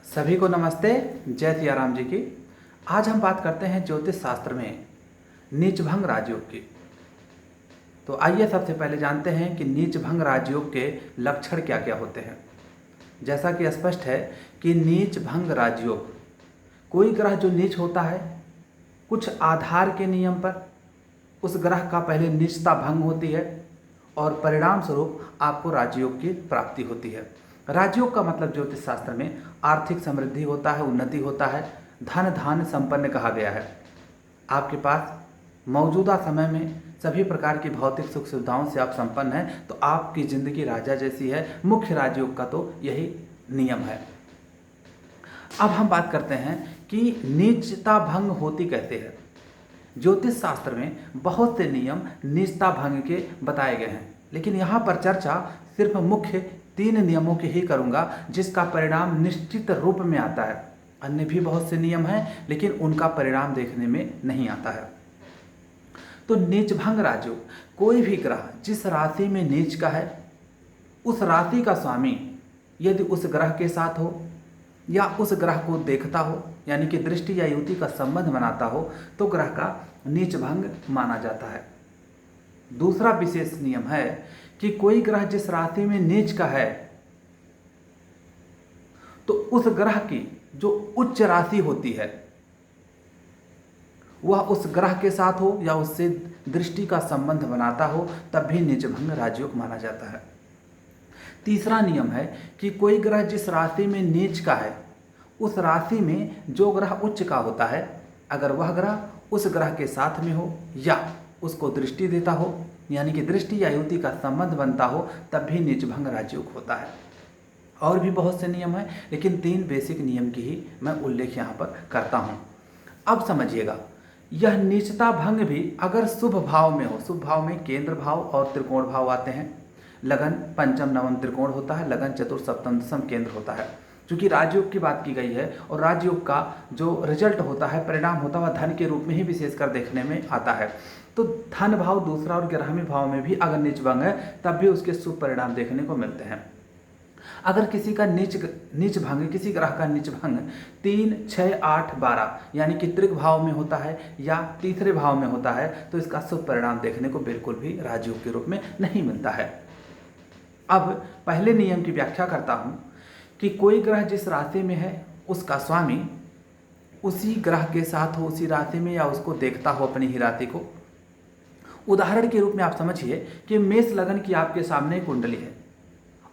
सभी को नमस्ते। जय सियाराम जी की। आज हम बात करते हैं ज्योतिष शास्त्र में नीचभंग राजयोग की। तो आइए सबसे पहले जानते हैं कि नीचभंग राजयोग के लक्षण क्या क्या होते हैं। जैसा कि स्पष्ट है कि नीचभंग राजयोग, कोई ग्रह जो नीच होता है कुछ आधार के नियम पर उस ग्रह का पहले नीचता भंग होती है और परिणाम स्वरूप आपको राजयोग की प्राप्ति होती है। राजयोग का मतलब ज्योतिष शास्त्र में आर्थिक समृद्धि होता है, उन्नति होता है, धन धान संपन्न कहा गया है। आपके पास मौजूदा समय में सभी प्रकार की भौतिक सुख सुविधाओं से आप संपन्न हैं तो आपकी जिंदगी राजा जैसी है। मुख्य राजयोग का तो यही नियम है। अब हम बात करते हैं कि नीचता भंग होती कैसे है। ज्योतिष शास्त्र में बहुत से नियम नीचता भंग के बताए गए हैं, लेकिन यहाँ पर चर्चा सिर्फ मुख्य 3 नियमों की ही करूँगा जिसका परिणाम निश्चित रूप में आता है। अन्य भी बहुत से नियम हैं लेकिन उनका परिणाम देखने में नहीं आता है। तो नीचभंग राजयोग, कोई भी ग्रह जिस राशि में नीच का है उस राशि का स्वामी यदि उस ग्रह के साथ हो या उस ग्रह को देखता हो, यानी कि दृष्टि या युति का संबंध बनाता हो, तो ग्रह का नीचभंग माना जाता है। दूसरा विशेष नियम है कि कोई ग्रह जिस राशि में नीच का है तो उस ग्रह की जो उच्च राशि होती है वह उस ग्रह के साथ हो या उससे दृष्टि का संबंध बनाता हो, तब भी नीचभंग राजयोग माना जाता है। तीसरा नियम है कि कोई ग्रह जिस राशि में नीच का है उस राशि में जो ग्रह उच्च का होता है, अगर वह ग्रह उस ग्रह के साथ में हो या उसको दृष्टि देता हो, यानी कि दृष्टि या युति का संबंध बनता हो, तब भी नीचभंग राजयोग होता है। और भी बहुत से नियम हैं लेकिन 3 बेसिक नियम की ही मैं उल्लेख यहाँ पर करता हूँ। अब समझिएगा, यह नीचता भंग भी अगर शुभ भाव में हो, शुभ भाव में केंद्र भाव और त्रिकोण भाव आते हैं। लगन पंचम नवम त्रिकोण होता है, लगन चतुर्थ सप्तम दशम केंद्र होता है। क्योंकि राजयोग की बात की गई है और राजयोग का जो रिजल्ट होता है, परिणाम होता है, वह धन के रूप में ही विशेषकर देखने में आता है। तो धन भाव दूसरा और ग्रहमी भाव में भी अगर नीचभंग है तब भी उसके शुभ परिणाम देखने को मिलते हैं। अगर किसी का नीच भंग, किसी ग्रह का नीच भंग 3, 6, 8, 12 यानी कि त्रिक भाव में होता है या तीसरे भाव में होता है तो इसका शुभ परिणाम देखने को बिल्कुल भी राजयोग के रूप में नहीं मिलता है। अब पहले नियम की व्याख्या करता हूँ कि कोई ग्रह जिस राशि में है उसका स्वामी उसी ग्रह के साथ हो, उसी राशि में, या उसको देखता हो अपनी ही राशि को। उदाहरण के रूप में आप समझिए कि मेष लगन की आपके सामने कुंडली है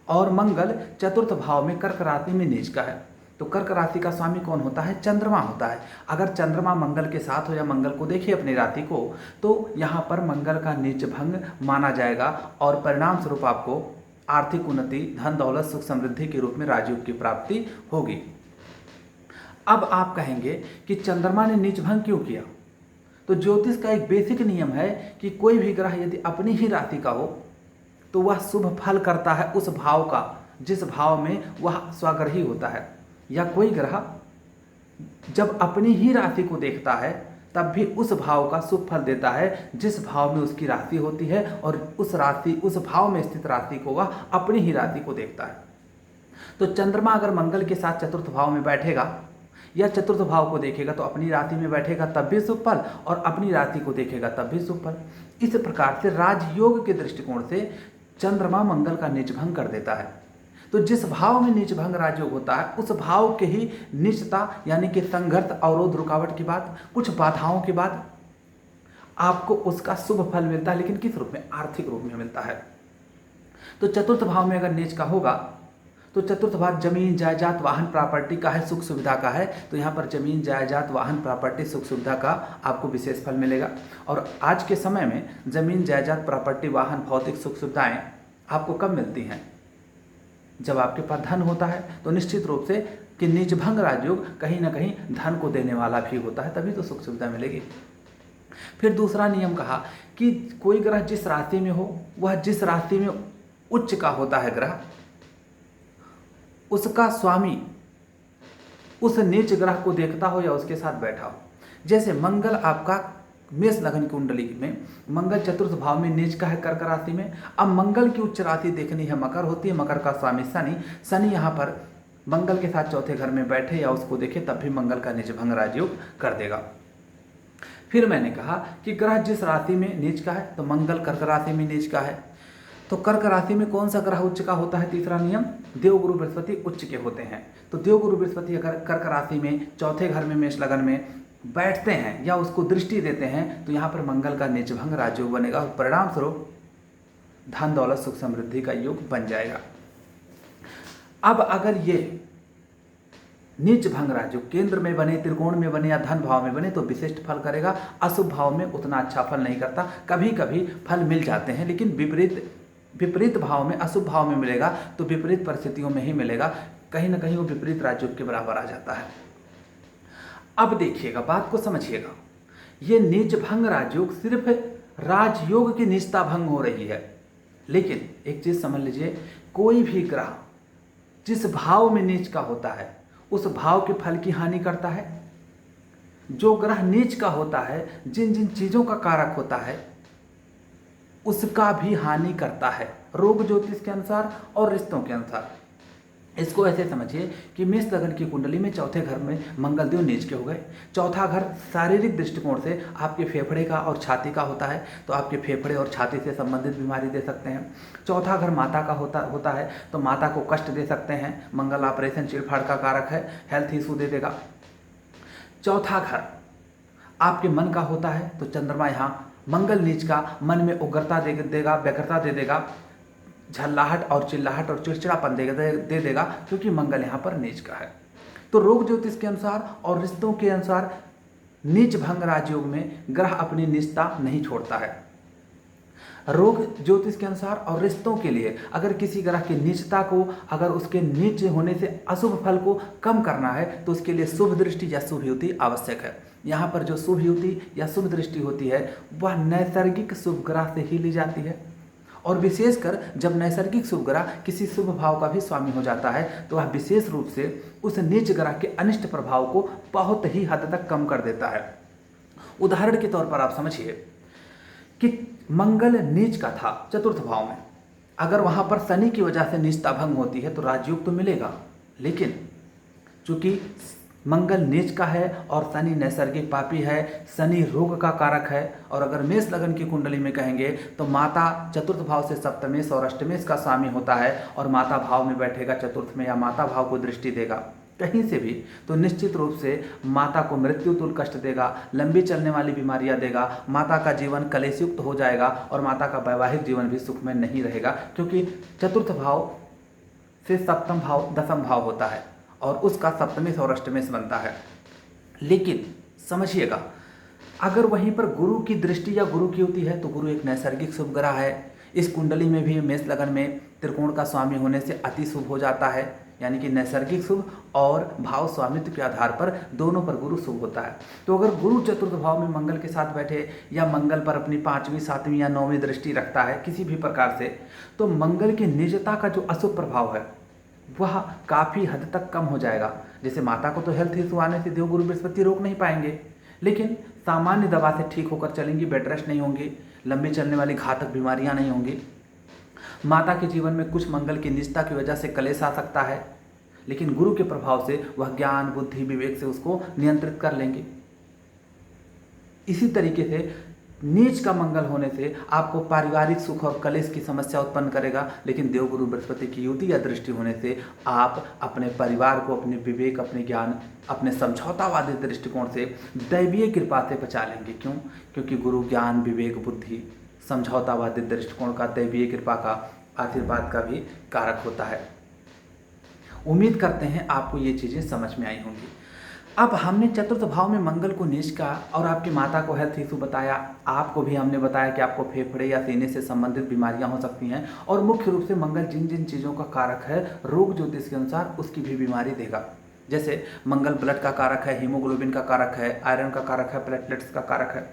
और मंगल चतुर्थ भाव में कर्क राशि में नीच का है। तो कर्क राशि का स्वामी कौन होता है? चंद्रमा होता है। अगर चंद्रमा मंगल के साथ हो या मंगल को देखिए अपनी राशि को, तो यहाँ पर मंगल का नीच भंग माना जाएगा और परिणाम स्वरूप आपको आर्थिक उन्नति, धन दौलत, सुख समृद्धि के रूप में राजयोग की प्राप्ति होगी। अब आप कहेंगे कि चंद्रमा ने नीच भंग क्यों किया? तो ज्योतिष का एक बेसिक नियम है कि कोई भी ग्रह यदि अपनी ही राशि का हो तो वह शुभ फल करता है उस भाव का जिस भाव में वह स्वग्रही होता है। या कोई ग्रह जब अपनी ही राशि को देखता है तब भी उस भाव का शुभ फल देता है जिस भाव में उसकी राशि होती है, और उस भाव में स्थित राशि को वह अपनी ही राशि को देखता है। तो चंद्रमा अगर मंगल के साथ चतुर्थ भाव में बैठेगा या चतुर्थ भाव को देखेगा तो अपनी राशि में बैठेगा तब भी शुभ फल, और अपनी राशि को देखेगा तब भी शुभ फल। इस प्रकार से राजयोग के दृष्टिकोण से चंद्रमा मंगल का नीचभंग कर देता है। तो जिस भाव में नीचभंग राजयोग होता है उस भाव के ही नीचता यानी कि संघर्ष, अवरोध, रुकावट के बाद, कुछ बाधाओं के बाद आपको उसका शुभ फल मिलता है। लेकिन किस रूप में? आर्थिक रूप में मिलता है। तो चतुर्थ भाव में अगर नीच का होगा तो चतुर्थ भाव जमीन जायदाद वाहन प्रॉपर्टी का है, सुख सुविधा का है। तो यहाँ पर जमीन जायदाद वाहन प्रॉपर्टी सुख सुविधा का आपको विशेष फल मिलेगा। और आज के समय में जमीन जायदाद प्रॉपर्टी वाहन भौतिक सुख सुविधाएं आपको कब मिलती हैं? जब आपके पास धन होता है। तो निश्चित रूप से कि नीचभंग राजयोग कहीं ना कहीं धन को देने वाला भी होता है, तभी तो सुख सुविधा मिलेगी। फिर दूसरा नियम कहा कि कोई ग्रह जिस राशि में हो, वह जिस राशि में उच्च का होता है ग्रह, उसका स्वामी उस नीच ग्रह को देखता हो या उसके साथ बैठा हो। जैसे मंगल आपका मेष लगन कुंडली में मंगल चतुर्थ भाव में नीच का है कर्क राशि में। अब मंगल की उच्च राशि देखनी है मकर होती है, मकर का स्वामी शनि। शनि यहाँ पर मंगल के साथ चौथे घर में बैठे या उसको देखे तब भी मंगल का नीचभंग राजयोग कर देगा। फिर मैंने कहा कि ग्रह जिस राशि में नीच का है, तो मंगल कर्क राशि में नीच का है, तो कर्क राशि में कौन सा ग्रह उच्च का होता है? तीसरा नियम, देवगुरु बृहस्पति उच्च के होते हैं। तो देवगुरु बृहस्पति अगर कर्क राशि में चौथे घर में मेष लगन में बैठते हैं या उसको दृष्टि देते हैं तो यहाँ पर मंगल का नीचभंग राजयोग बनेगा और परिणाम स्वरूप धन दौलत सुख समृद्धि का योग बन जाएगा। अब अगर ये नीच भंग राजयोग केंद्र में बने, त्रिकोण में बने या धन भाव में बने तो विशिष्ट फल करेगा। अशुभ भाव में उतना अच्छा फल नहीं करता, कभी कभी फल मिल जाते हैं लेकिन विपरीत भाव में, अशुभ भाव में मिलेगा तो विपरीत परिस्थितियों में ही मिलेगा, कहीं ना कहीं वो विपरीत राजयोग के बराबर आ जाता है। अब देखिएगा, बात को समझिएगा, ये नीच भंग राजयोग सिर्फ राजयोग की नीचता भंग हो रही है, लेकिन एक चीज समझ लीजिए, कोई भी ग्रह जिस भाव में नीच का होता है उस भाव के फल की हानि करता है। जो ग्रह नीच का होता है, जिन जिन चीजों का कारक होता है उसका भी हानि करता है, रोग ज्योतिष के अनुसार और रिश्तों के अनुसार। इसको ऐसे समझिए कि मेष लगन की कुंडली में चौथे घर में मंगल देव नीच के हो गए। चौथा घर शारीरिक दृष्टिकोण से आपके फेफड़े का और छाती का होता है, तो आपके फेफड़े और छाती से संबंधित बीमारी दे सकते हैं। चौथा घर माता का होता है तो माता को कष्ट दे सकते हैं। मंगल ऑपरेशन चिड़फाड़ का कारक है, हेल्थ इशू दे देगा। चौथा घर आपके मन का होता है तो चंद्रमा यहाँ मंगल नीच का मन में उग्रता दे देगा, व्यग्रता दे देगा, झल्लाहट और चिल्लाहट और चिड़चिड़ापन दे देगा, क्योंकि मंगल यहाँ पर नीच का है। तो रोग ज्योतिष के अनुसार और रिश्तों के अनुसार नीच भंग राजयोग में ग्रह अपनी नीचता नहीं छोड़ता है। रोग ज्योतिष के अनुसार और रिश्तों के लिए अगर किसी ग्रह की नीचता को, अगर उसके नीच होने से अशुभ फल को कम करना है तो उसके लिए शुभ दृष्टि या शुभ युति आवश्यक है। यहाँ पर जो शुभ युति या शुभ दृष्टि होती है वह नैसर्गिक शुभ ग्रह से ही ली जाती है, और विशेषकर जब नैसर्गिक शुभ ग्रह किसी शुभ भाव का भी स्वामी हो जाता है तो वह विशेष रूप से उस नीच ग्रह के अनिष्ट प्रभाव को बहुत ही हद तक कम कर देता है। उदाहरण के तौर पर आप समझिए कि मंगल नीच का था चतुर्थ भाव में, अगर वहां पर शनि की वजह से नीचता भंग होती है तो राजयोग तो मिलेगा, लेकिन चूंकि मंगल नीच का है और शनि नैसर्गिक पापी है, शनि रोग का कारक है, और अगर मेष लगन की कुंडली में कहेंगे तो माता चतुर्थ भाव से सप्तमेश और अष्टमेश का स्वामी होता है और माता भाव में बैठेगा चतुर्थ में या माता भाव को दृष्टि देगा कहीं से भी, तो निश्चित रूप से माता को मृत्यु तुल्य कष्ट देगा, लंबी चलने वाली बीमारियां देगा, माता का जीवन कलेशयुक्त हो जाएगा और माता का वैवाहिक जीवन भी सुखमय नहीं रहेगा, क्योंकि चतुर्थ भाव से सप्तम भाव दसम भाव होता है और उसका सप्तमेश और अष्टमेश बनता है। लेकिन समझिएगा, अगर वहीं पर गुरु की दृष्टि या गुरु की युति है तो गुरु एक नैसर्गिक शुभ ग्रह है। इस कुंडली में भी मेष लगन में त्रिकोण का स्वामी होने से अति शुभ हो जाता है, यानी कि नैसर्गिक शुभ और भाव स्वामित्व के आधार पर दोनों पर गुरु शुभ होता है। तो अगर गुरु चतुर्थ भाव में मंगल के साथ बैठे या मंगल पर अपनी 5वीं 7वीं या 9वीं दृष्टि रखता है किसी भी प्रकार से, तो मंगल की निजता का जो अशुभ प्रभाव है वह काफ़ी हद तक कम हो जाएगा। जैसे माता को तो हेल्थ इशू आने से देवगुरु बृहस्पति रोक नहीं पाएंगे, लेकिन सामान्य दवा से ठीक होकर चलेंगी, बेड रेस्ट नहीं होंगी, लंबी चलने वाली घातक बीमारियां नहीं होंगी। माता के जीवन में कुछ मंगल की निजता की वजह से कलेश आ सकता है, लेकिन गुरु के प्रभाव से वह ज्ञान बुद्धि विवेक से उसको नियंत्रित कर लेंगे। इसी तरीके से नीच का मंगल होने से आपको पारिवारिक सुख और कलेश की समस्या उत्पन्न करेगा, लेकिन देवगुरु बृहस्पति की युति या दृष्टि होने से आप अपने परिवार को अपने विवेक, अपने ज्ञान, अपने समझौतावादी दृष्टिकोण से दैवीय कृपा से बचा लेंगे। क्यों? क्योंकि गुरु ज्ञान विवेक बुद्धि समझौतावादी दृष्टिकोण का, दैवीय कृपा का, आशीर्वाद का भी कारक होता है। उम्मीद करते हैं आपको ये चीज़ें समझ में आई होंगी। अब हमने चतुर्थ भाव में मंगल को नीच का और आपकी माता को हेल्थ इशू बताया, आपको भी हमने बताया कि आपको फेफड़े या सीने से संबंधित बीमारियां हो सकती हैं, और मुख्य रूप से मंगल जिन जिन चीज़ों का कारक है रोग ज्योतिष के अनुसार उसकी भी बीमारी देगा। जैसे मंगल ब्लड का कारक है, हीमोग्लोबिन का कारक है, आयरन का कारक है, प्लेटलेट्स का कारक है,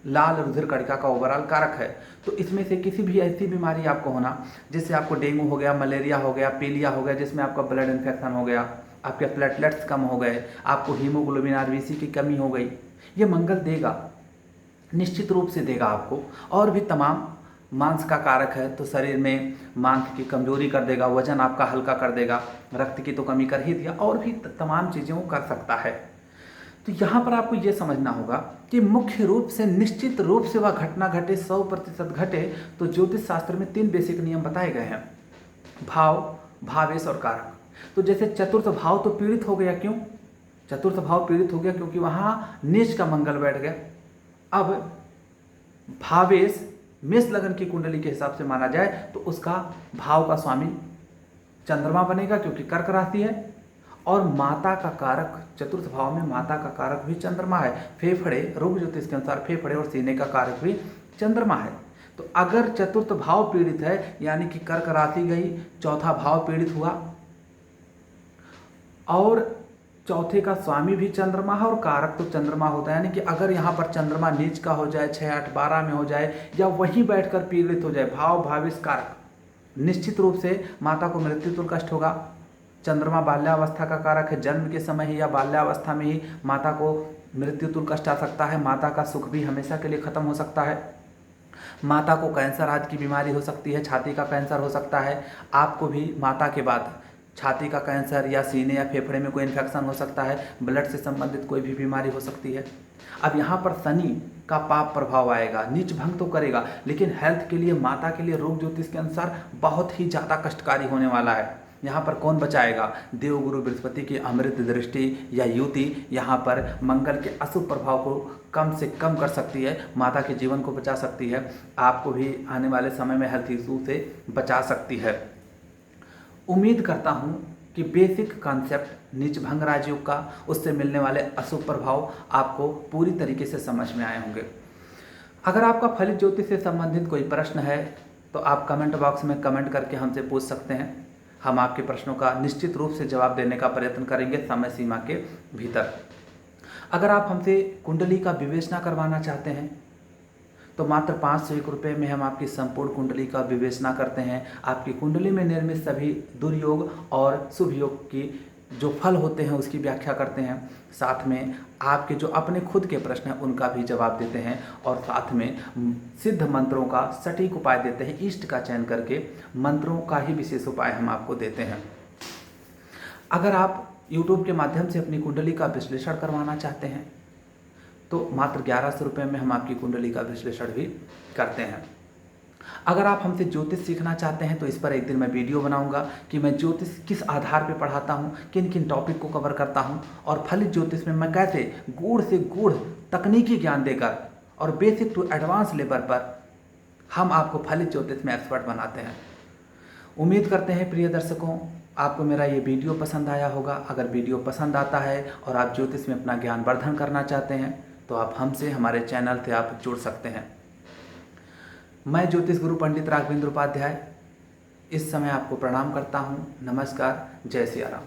लाल रुधिर कणिका का ओवरऑल कारक है। तो इसमें से किसी भी ऐसी बीमारी आपको होना, जिससे आपको डेंगू हो गया, मलेरिया हो गया, पीलिया हो गया, जिसमें आपका ब्लड इन्फेक्शन हो गया, आपके प्लेटलेट्स कम हो गए, आपको हीमोग्लोबिन आरबीसी की कमी हो गई, ये मंगल देगा, निश्चित रूप से देगा आपको। और भी तमाम मांस का कारक है तो शरीर में मांस की कमजोरी कर देगा, वजन आपका हल्का कर देगा, रक्त की तो कमी कर ही दिया, और भी तमाम चीज़ें वो कर सकता है। तो यहाँ पर आपको ये समझना होगा कि मुख्य रूप से निश्चित रूप से वह घटना घटे, 100% घटे, तो ज्योतिष शास्त्र में 3 बेसिक नियम बताए गए हैं, भाव, भावेश और कारक। तो जैसे चतुर्थ भाव तो पीड़ित हो गया, क्यों? चतुर्थ भाव पीड़ित हो गया क्योंकि वहाँ नीच का मंगल बैठ गया। अब भावेश मेष लगन की कुंडली के हिसाब से माना जाए तो उसका भाव का स्वामी चंद्रमा बनेगा क्योंकि कर्क राशि है, और माता का कारक चतुर्थ भाव में माता का कारक भी चंद्रमा है। फेफड़े, रोग ज्योतिष के अनुसार फेफड़े और सीने का कारक भी चंद्रमा है। तो अगर चतुर्थ भाव पीड़ित है यानी कि कर्क राशि गई, चौथा भाव पीड़ित हुआ, और चौथे का स्वामी भी चंद्रमा है और कारक तो चंद्रमा होता है, यानी कि अगर यहाँ पर चंद्रमा नीच का हो जाए, 6, 8, 12 में हो जाए, या वहीं बैठकर पीड़ित हो जाए, भाव, भावेश, कारक, निश्चित रूप से माता को मृत्यु तुल्य कष्ट होगा। चंद्रमा बाल्यावस्था का कारक है, जन्म के समय ही या बाल्यावस्था में ही माता को मृत्यु तुल्य कष्ट आ सकता है, माता का सुख भी हमेशा के लिए खत्म हो सकता है, माता को कैंसर आदि की बीमारी हो सकती है, छाती का कैंसर हो सकता है, आपको भी माता के बाद छाती का कैंसर या सीने या फेफड़े में कोई इन्फेक्शन हो सकता है, ब्लड से संबंधित कोई भी बीमारी हो सकती है। अब यहाँ पर शनि का पाप प्रभाव आएगा, नीच भंग तो करेगा, लेकिन हेल्थ के लिए, माता के लिए रोग ज्योतिष के अनुसार बहुत ही ज़्यादा कष्टकारी होने वाला है। यहाँ पर कौन बचाएगा? देवगुरु बृहस्पति की अमृत दृष्टि या युति यहाँ पर मंगल के अशुभ प्रभाव को कम से कम कर सकती है, माता के जीवन को बचा सकती है, आपको भी आने वाले समय में हेल्थ इशू से बचा सकती है। उम्मीद करता हूँ कि बेसिक कॉन्सेप्ट नीच भंग राजयोग का, उससे मिलने वाले अशुभ प्रभाव आपको पूरी तरीके से समझ में आए होंगे। अगर आपका फलित ज्योतिष से संबंधित कोई प्रश्न है तो आप कमेंट बॉक्स में कमेंट करके हमसे पूछ सकते हैं, हम आपके प्रश्नों का निश्चित रूप से जवाब देने का प्रयत्न करेंगे समय सीमा के भीतर। अगर आप हमसे कुंडली का विवेचना करवाना चाहते हैं तो मात्र 501 रुपये में हम आपकी संपूर्ण कुंडली का विवेचना करते हैं। आपकी कुंडली में निर्मित सभी दुर्योग और शुभ योग की जो फल होते हैं उसकी व्याख्या करते हैं, साथ में आपके जो अपने खुद के प्रश्न हैं उनका भी जवाब देते हैं, और साथ में सिद्ध मंत्रों का सटीक उपाय देते हैं। इष्ट का चयन करके मंत्रों का ही विशेष उपाय हम आपको देते हैं। अगर आप YouTube के माध्यम से अपनी कुंडली का विश्लेषण करवाना चाहते हैं तो मात्र 1100 रुपये में हम आपकी कुंडली का विश्लेषण भी करते हैं। अगर आप हमसे ज्योतिष सीखना चाहते हैं तो इस पर एक दिन मैं वीडियो बनाऊंगा कि मैं ज्योतिष किस आधार पर पढ़ाता हूं, किन किन टॉपिक को कवर करता हूं, और फलित ज्योतिष में मैं कैसे गूढ़ से गूढ़ तकनीकी ज्ञान देकर और बेसिक टू एडवांस लेवल पर हम आपको फलित ज्योतिष में एक्सपर्ट बनाते हैं। उम्मीद करते हैं प्रिय दर्शकों आपको मेरा ये वीडियो पसंद आया होगा। अगर वीडियो पसंद आता है और आप ज्योतिष में अपना ज्ञान वर्धन करना चाहते हैं तो आप हमसे, हमारे चैनल से आप जुड़ सकते हैं। मैं ज्योतिष गुरु पंडित राघवेंद्र उपाध्याय इस समय आपको प्रणाम करता हूँ। नमस्कार, जय सिया राम।